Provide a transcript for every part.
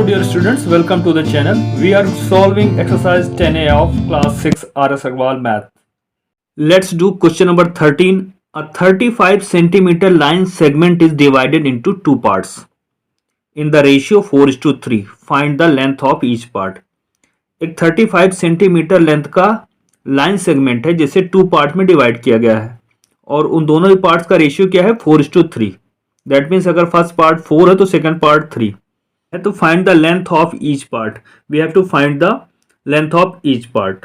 dear students, welcome to the channel. We are solving exercise 10A of class 6 RS Agarwal math. Let's do question number 13. A 35 centimeter line segment is divided into two parts in the ratio 4:3. Find the length of each part. एक 35 centimetre length का line segment है जिसे two part में divide किया गया है और उन दोनों ही पार्ट्स का रेशियो क्या है 4:3. दैट मीन्स अगर फर्स्ट पार्ट 4 है तो सेकंड पार्ट 3 है. तो find the length of each part. We have to find the length of each part.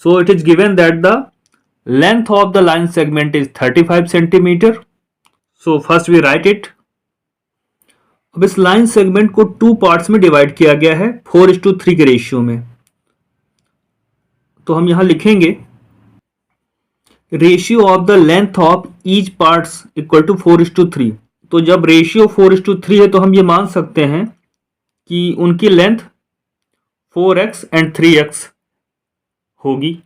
So it is given that the length of the line segment is 35 centimetre. So first we write it. अब इस line segment को two parts में divide किया गया है 4:3 के ratio में. तो हम यहां लिखेंगे ratio of the length of each parts equal to 4:3. तो जब रेशियो 4:3 है तो हम ये मान सकते हैं कि उनकी लेंथ 4x एंड 3x होगी.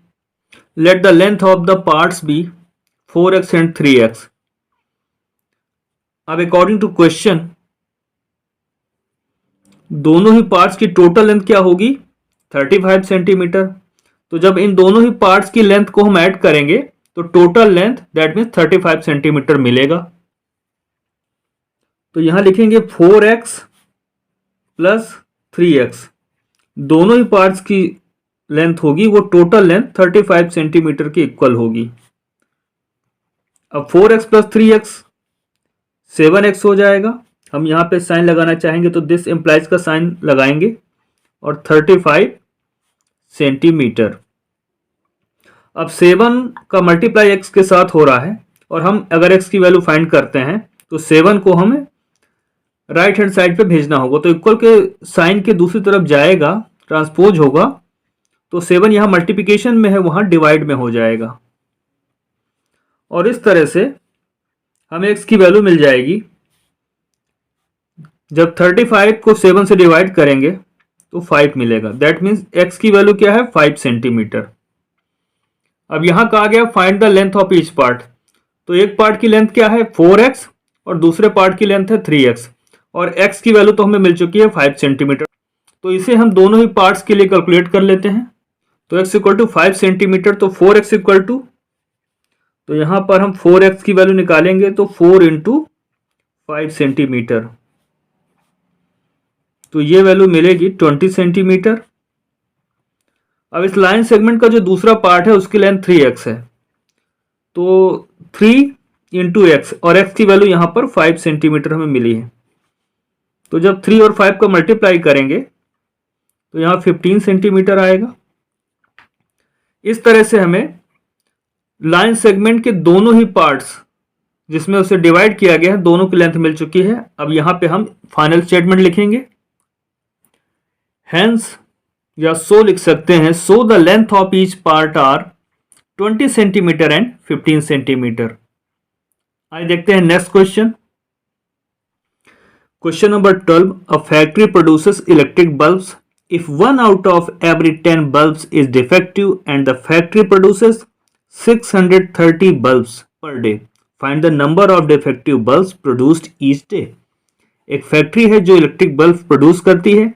Let the length of the parts be 4x and 3x. अब अकॉर्डिंग टू क्वेश्चन दोनों ही पार्ट्स की टोटल लेंथ क्या होगी 35 सेंटीमीटर. तो जब इन दोनों ही पार्ट्स की लेंथ को हम ऐड करेंगे तो total length that means 35 centimetre मिलेगा. तो यहां लिखेंगे 4x प्लस 3x. दोनों ही पार्ट्स की लेंथ होगी वो टोटल लेंथ 35 सेंटीमीटर की इक्वल होगी. अब 4x प्लस 3x 7x हो जाएगा. हम यहां पे साइन लगाना चाहेंगे तो दिस इंप्लाइज का साइन लगाएंगे और 35 सेंटीमीटर. अब 7 का मल्टीप्लाई x के साथ हो रहा है और हम अगर x की वैल्यू फाइंड करते हैं तो 7 को हमें राइट हैंड साइड पे भेजना होगा. तो इक्वल के साइन के दूसरी तरफ जाएगा, ट्रांसपोज होगा. तो 7 यहां मल्टीप्लिकेशन में है वहां डिवाइड में हो जाएगा और इस तरह से हमें x की वैल्यू मिल जाएगी. जब 35 को 7 से डिवाइड करेंगे तो 5 मिलेगा. दैट मीन्स x की वैल्यू क्या है 5 सेंटीमीटर. अब यहां कहा गया find the length of each part. तो एक पार्ट की लेंथ क्या है 4x और दूसरे पार्ट की लेंथ है 3x और x की वैल्यू तो हमें मिल चुकी है 5 सेंटीमीटर. तो इसे हम दोनों ही पार्ट्स के लिए कैलकुलेट कर लेते हैं. तो x इक्वल टू 5 सेंटीमीटर तो 4x इक्वल टू, तो यहां पर हम 4x की वैल्यू निकालेंगे तो 4 इंटू 5 सेंटीमीटर. तो ये वैल्यू मिलेगी 20 सेंटीमीटर. अब इस लाइन सेगमेंट का जो दूसरा पार्ट है उसकी लेंथ 3x है. तो 3 इंटू एक्स और x की वैल्यू यहां पर 5 सेंटीमीटर हमें मिली है. तो जब 3 और 5 का मल्टीप्लाई करेंगे तो यहां 15 सेंटीमीटर आएगा. इस तरह से हमें लाइन सेगमेंट के दोनों ही पार्ट्स जिसमें उसे डिवाइड किया गया है दोनों की लेंथ मिल चुकी है. अब यहां पे हम फाइनल स्टेटमेंट लिखेंगे. हेंस या सो लिख सकते हैं so the length of each part are 20 centimetre and 15 centimetre. आइए देखते हैं next question. Question number 12. A factory produces electric bulbs if 1 out of every 10 bulbs is defective and the factory produces 630 bulbs per day. Find the number of defective bulbs produced each day. एक factory है जो electric bulb produce करती है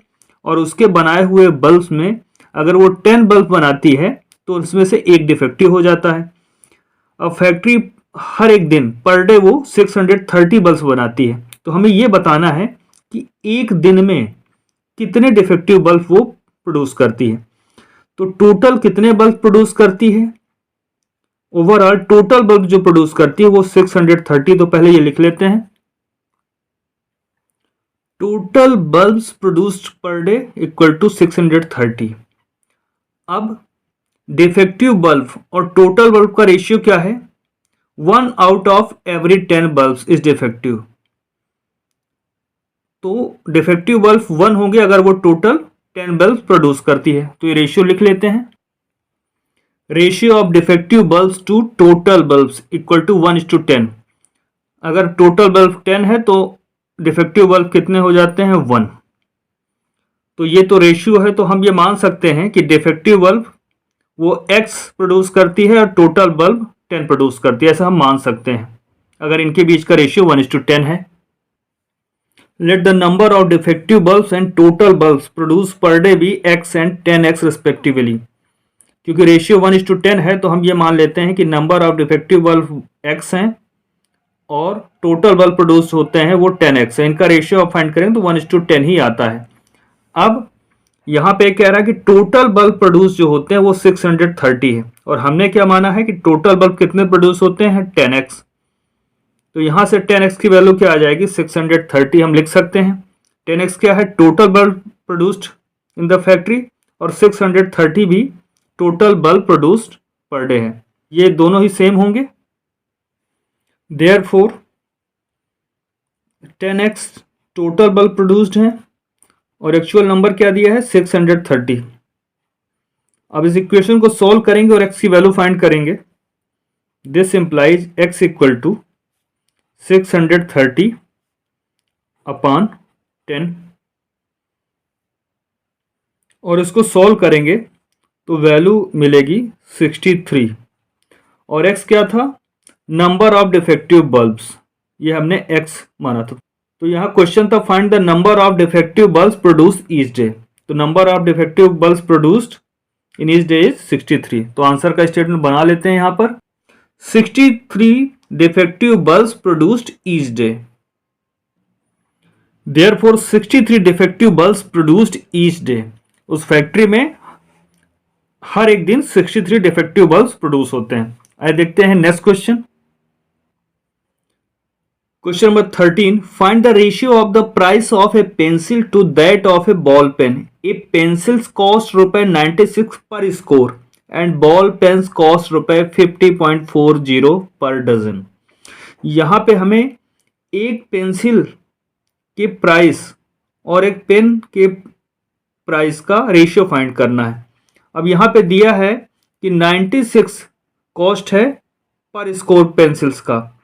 और उसके बनाए हुए bulbs में अगर वो 10 बल्ब बनाती है तो उसमें से एक डिफेक्टिव हो जाता है. अब फैक्ट्री हर एक दिन पर डे वो 630 बल्ब बनाती है. तो हमें ये बताना है कि एक दिन में कितने डिफेक्टिव बल्ब वो प्रोड्यूस करती है. तो टोटल कितने बल्ब प्रोड्यूस करती है, ओवरऑल टोटल बल्ब जो प्रोड्यूस करती है वो 630. तो पहले ये लिख लेते हैं total bulbs produced per day equal to 630. अब डिफेक्टिव बल्ब और टोटल बल्ब का रेशियो क्या है 1 out of every 10 bulbs is defective. तो डिफेक्टिव बल्ब 1 होंगे अगर वो टोटल 10 बल्ब प्रोड्यूस करती है. तो ये रेशियो लिख लेते हैं. Ratio of defective bulbs to total bulbs equal to 1:10. अगर टोटल बल्ब 10 है तो डिफेक्टिव बल्ब कितने हो जाते हैं 1. तो ये तो रेशियो है. तो हम ये मान सकते हैं कि डिफेक्टिव बल्ब वो x प्रोड्यूस करती है और टोटल बल्ब 10 प्रोड्यूस करती है. ऐसा हम मान सकते हैं अगर इनके बीच का रेशियो 1:10 है. Let the number of defective bulbs and total bulbs produce per day be x and 10x respectively. क्योंकि रेशियो 1:10 है तो हम ये मान लेते हैं कि number of defective bulb x हैं और टोटल बल्ब प्रोड्यूस होते हैं वो 10x है। इनका रेशियो आप फाइंड करें तो 1:10 ही आता है। अब यहाँ पे कह रहा है कि टोटल बल्ब प्रोड्यूस जो होते हैं वो 630 है और हमने क्या माना है कि टोटल बल्ब कितने प्रोड्यूस होते हैं 10x। तो यहाँ से 10x की वैल्यू क्या आ जाएगी 630 हम लिख सकते हैं। 10x क्या है total bulb produced in the factory और 630 भी total bulb produced per day है। ये दोनों ही सेम होंगे। Therefore 10x total bulb produced है और एक्चुअल नंबर क्या दिया है 630। अब इस इक्वेशन को सॉल्व करेंगे और x की वैल्यू फाइंड करेंगे। This implies x equal to 630 upon 10 और इसको सॉल्व करेंगे तो वैल्यू मिलेगी 63 और x क्या था नंबर ऑफ डिफेक्टिव बल्ब्स, ये हमने x माना था। तो यहाँ क्वेश्चन था find the number of defective bulbs produce each day. तो number of defective bulbs produced in each day is 63। तो आंसर का स्टेटमेंट बना लेते हैं यहाँ पर 63 defective bulbs produced each day. Therefore 63 defective bulbs produced each day. उस factory में हर एक दिन 63 डिफेक्टिव बल्ब्स प्रोड्यूस होते हैं। आइए देखते हैं next question. Question number 13 find the ratio of the price of a pencil to that of a ball pen. A pencils cost ₹96 per score and ball pens cost ₹50.40 per dozen. यहाँ पे हमें एक pencil के price और एक pen के price का ratio find करना है। अब यहाँ पे दिया है कि 96 कॉस्ट है पर स्कोर पेंसिल्स का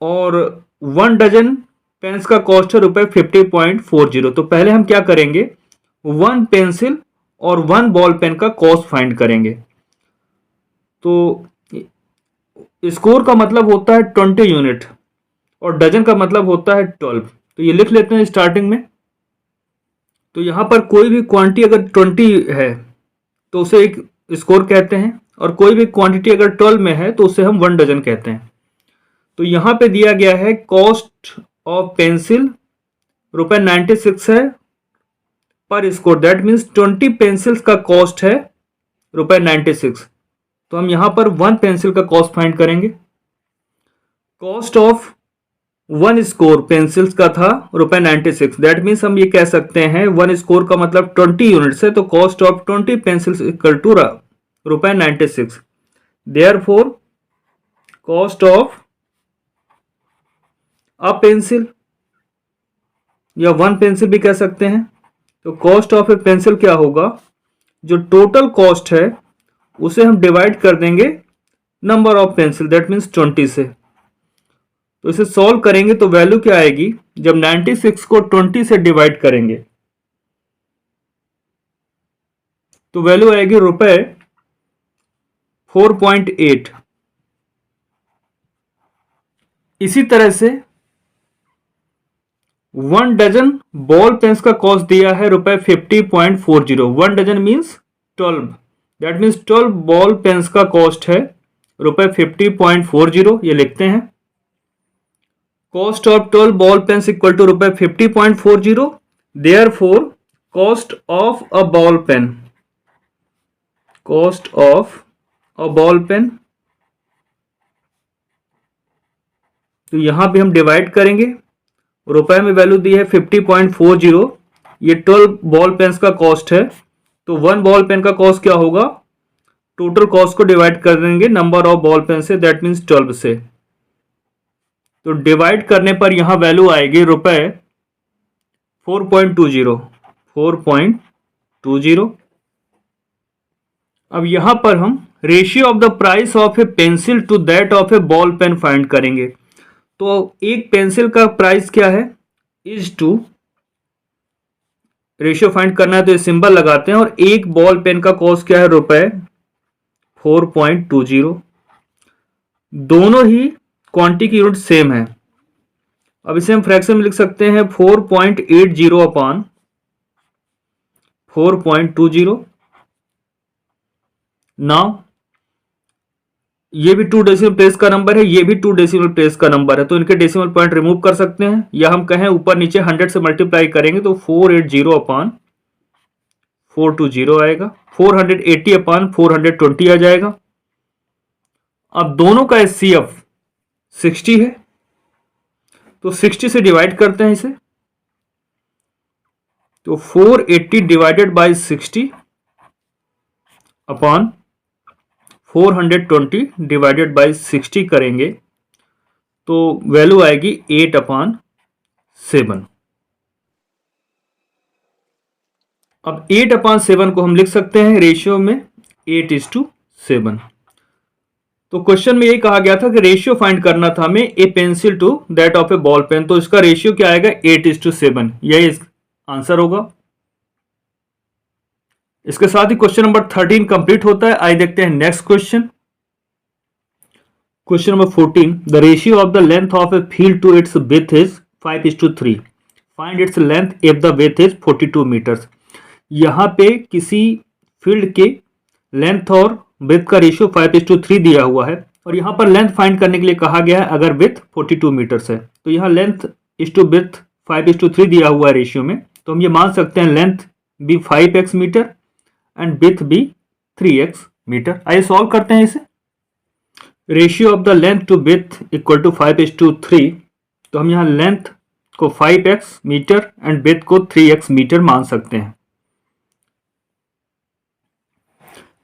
और 1 डजन पेन्स का कॉस्ट है ₹50.40। तो पहले हम क्या करेंगे 1 पेंसिल और 1 बॉल पेन का कॉस्ट फाइंड करेंगे। तो स्कोर का मतलब होता है 20 यूनिट और डजन का मतलब होता है 12। तो ये लिख लेते हैं स्टार्टिंग में। तो यहाँ पर कोई भी क्वांटिटी अगर 20 है तो उसे एक स्कोर कहते हैं और कोई भी क्वांटिटी अगर 12 में है तो उसे हम 1 डजन कहते हैं। तो यहाँ पे दिया गया है कॉस्ट ऑफ पेंसिल ₹96 है पर स्कोर, दैट मीन्स 20 पेंसिल्स का कॉस्ट है ₹96। तो हम यहां पर 1 पेंसिल का कॉस्ट फाइंड करेंगे। कॉस्ट ऑफ 1 स्कोर पेंसिल्स का था ₹96, दैट मीन्स हम ये कह सकते हैं 1 स्कोर का मतलब 20 यूनिट्स है तो cost of 20 pencils equal to ₹96। Therefore cost of a pencil या 1 पेंसिल भी कह सकते हैं। तो कॉस्ट ऑफ ए पेंसिल क्या होगा, जो टोटल कॉस्ट है उसे हम डिवाइड कर देंगे number of pencil that means 20 से। तो इसे सॉल्व करेंगे तो वैल्यू क्या आएगी, जब 96 को 20 से डिवाइड करेंगे तो वैल्यू आएगी ₹4.8। इसी तरह से 1 डजन बॉल पेन्स का कॉस्ट दिया है ₹50.40। 1 dozen means 12, that means 12 ball pens का कॉस्ट है ₹50.40। ये लिखते हैं cost of 12 ball pens equal to ₹50.40। Therefore cost of a ball pen, cost of a ball pen, तो यहां पे हम डिवाइड करेंगे। रुपए में वैल्यू दी है 50.40, ये 12 बॉल पेन्स का कॉस्ट है तो 1 बॉल पेन का कॉस्ट क्या होगा, टोटल कॉस्ट को डिवाइड कर देंगे नंबर ऑफ बॉल पेन से दैट मीन्स 12 से। तो डिवाइड करने पर यहां वैल्यू आएगी ₹4.20। अब यहां पर हम ratio of the price of a pencil to that of a ball pen find करेंगे। तो एक पेंसिल का प्राइस क्या है इज टू, रेशियो फाइंड करना है तो ये सिंबल लगाते हैं, और एक बॉल पेन का कॉस्ट क्या है ₹4.20। दोनों ही क्वांटिटी की यूनिट सेम है अब इसे हम फ्रैक्शन में लिख सकते हैं 4.80 अपान 4.20। नाउ ये भी 2 डेसिमल प्लेस का नंबर है, ये भी 2 डेसिमल प्लेस का नंबर है, तो इनके डेसिमल पॉइंट रिमूव कर सकते हैं, या हम कहें ऊपर नीचे 100 से मल्टीप्लाई करेंगे तो 480 अपान 420 आएगा, 480 अपान 420 आ जाएगा। अब दोनों का HCF 60 है, तो 60 से डिवाइड करते हैं इसे, तो 480 divided by 60 upon 420 divided by 60 करेंगे तो वैल्यू आएगी 8 अपान 7। अब 8 अपान 7 को हम लिख सकते हैं रेशियो में 8:7। तो क्वेश्चन में ये कहा गया था कि रेशियो फाइंड करना था हमें a pencil to that of a ball pen, तो इसका रेशियो क्या आएगा 8:7, यही आंसर होगा। इसके साथ ही क्वेश्चन नंबर 13 कंप्लीट होता है। आइए देखते हैं next question. Question number 14, the ratio of the length of a field to its width is 5:3, find its length if the width is 42 metres. यहाँ पे किसी फील्ड के लेंथ और विड्थ का रेशियो 5:3 दिया हुआ है, और यहाँ पर लेंथ फाइंड करने के लिए कहा गया है अगर विड्थ 42 मीटर्स है, तो यहाँ लेंथ इज टू विड्थ 5:3 दिया हुआ है रेशियो में, तो हम ये मान सकते हैं लेंथ भी 5x मीटर एंड विड्थ भी 3x मीटर। आइए सॉल्व करते हैं इसे। Ratio of the length to width equal to 5:3, तो हम यहाँ लेंथ को 5x मीटर एंड विड्थ को 3x मीटर मान सकते हैं।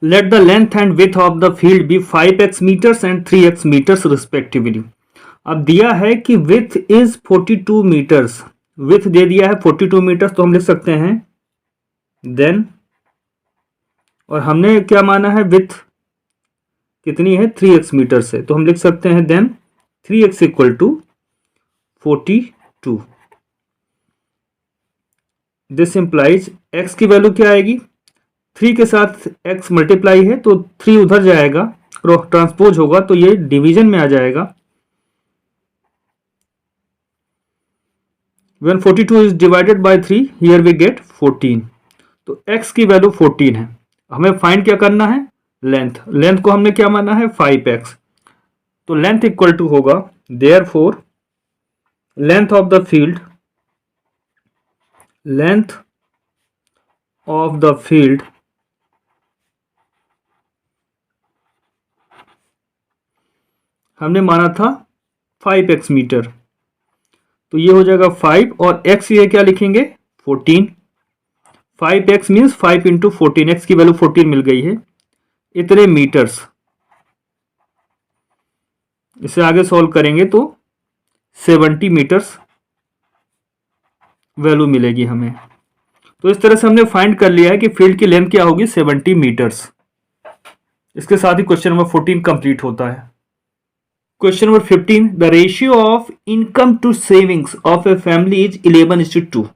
Let the length and width of the field be 5x metres and 3x metres respectively. अब दिया है कि विड्थ इज 42 मीटर्स, विड्थ दे दिया है 42 मीटर्स, तो हम लिख सकते हैं देन, और हमने क्या माना है विड्थ कितनी है 3x मीटर से, तो हम लिख सकते हैं then 3x equal to 42। This implies x की वैल्यू क्या आएगी, 3 के साथ x मल्टीप्लाई है तो 3 उधर जाएगा, ट्रांसपोज होगा तो ये डिवीजन में आ जाएगा। When 42 is divided by 3, here we get 14, तो x की वैल्यू 14 है। हमें फाइंड क्या करना है, लेंथ। लेंथ को हमने क्या माना है 5x, तो लेंथ इक्वल टू होगा therefore length of the field, length of the field हमने माना था 5x मीटर, तो ये हो जाएगा 5 और x ये क्या लिखेंगे 14। 5x मीन्स 5 इंटू 14, x की वैल्यू 14 मिल गई है, इतने मीटर्स। इसे आगे सॉल्व करेंगे तो 70 मीटर्स वैल्यू मिलेगी हमें। तो इस तरह से हमने फाइंड कर लिया है कि फील्ड की लेंथ क्या होगी 70 मीटर्स। इसके साथ ही क्वेश्चन नंबर 14 कंप्लीट होता है। Question number 15, the ratio of income to savings of a family is 11:2।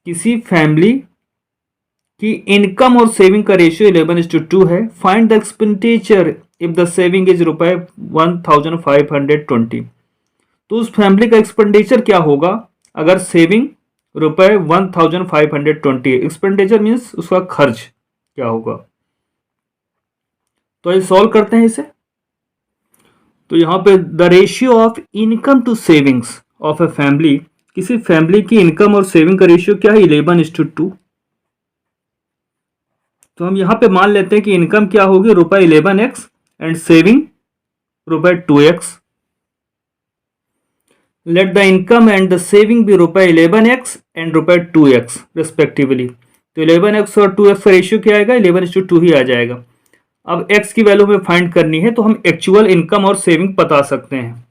किसी फैमिली की इनकम और सेविंग का रेशियो 11:2 है। Find the expenditure if the saving is ₹1520। तो उस फैमिली का एक्सपेंडिचर क्या होगा अगर सेविंग ₹1520। एक्सपेंडिचर मीन्स उसका खर्च क्या होगा। तो ये सॉल्व करते हैं इसे। तो यहां पे the ratio of income to savings of a family, किसी फैमिली की इनकम और सेविंग का रेशियो क्या है 11:2। तो हम यहां पे मान लेते हैं कि इनकम क्या होगी ₹11x and saving ₹2x। Let the income and the saving be ₹11x and ₹2x respectively. तो 11x और 2x का रेशियो क्या आएगा 11:2 ही आ जाएगा। अब x की वैल्यू हमें फाइंड करनी है तो हम एक्चुअल इनकम और सेविंग बता सकते हैं।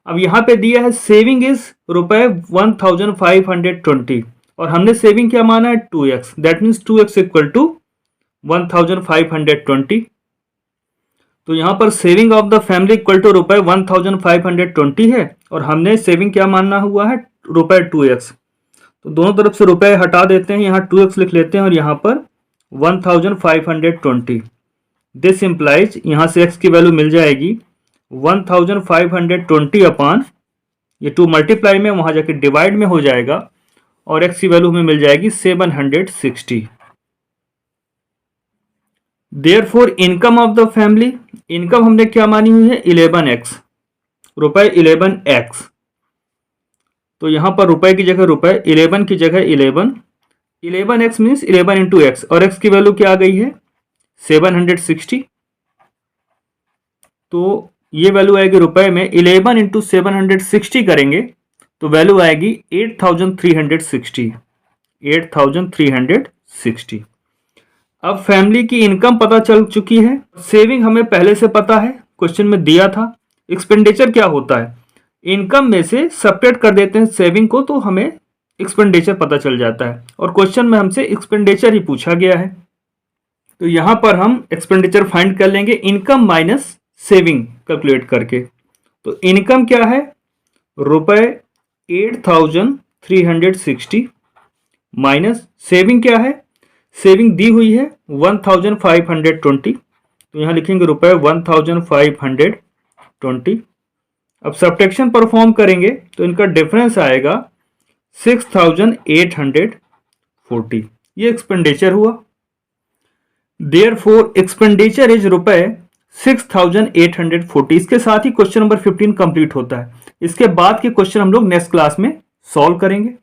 अब यहाँ पे दिया है सेविंग इज ₹1520 और हमने सेविंग क्या माना है 2x, that means 2x equal to 1520। तो यहाँ पर saving of the family equal to ₹1520 है और हमने सेविंग क्या मानना हुआ है ₹2x। तो दोनों तरफ से रुपए हटा देते हैं, यहाँ 2x लिख लेते हैं और यहाँ पर 1520। दिस इम्प्लाइज यहाँ से x की वैल्यू मिल जाएगी 1520 अपान ये 2 मल्टीप्लाई में वहां जाके डिवाइड में हो जाएगा और x की वैल्यू हमें मिल जाएगी 760। Therefore income of the family, income हमने क्या मानी हुई है 11x, रुपए 11x। तो यहां पर रुपए की जगह रुपए, 11 की जगह 11x मीन्स 11 इंटू एक्स, और x की वैल्यू क्या आ गई है 760। तो ये वैल्यू आएगी रुपए में 11 इंटू 760 करेंगे तो वैल्यू आएगी 8360। 8360। अब फैमिली की इनकम पता चल चुकी है, सेविंग हमें पहले से पता है, क्वेश्चन में दिया था। एक्सपेंडिचर क्या होता है, इनकम में से सब्ट्रैक्ट कर देते हैं सेविंग को तो हमें एक्सपेंडिचर पता चल जाता है, और क्वेश्चन में हमसे एक्सपेंडिचर ही पूछा गया है। तो यहां पर हम एक्सपेंडिचर फाइंड कर लेंगे इनकम माइनस सेविंग कैलकुलेट करके। तो इनकम क्या है रुपए 8360 माइनस सेविंग क्या है, सेविंग दी हुई है 1520, तो यहां लिखेंगे रुपए 1520। अब सब्ट्रैक्शन परफॉर्म करेंगे तो इनका डिफरेंस आएगा 6840। ये एक्सपेंडिचर हुआ। देयरफॉर एक्सपेंडिचर इज रुपए 6840। इसके साथ ही क्वेश्चन नंबर 15 कंप्लीट होता है। इसके बाद के क्वेश्चन हम लोग नेक्स्ट क्लास में सॉल्व करेंगे।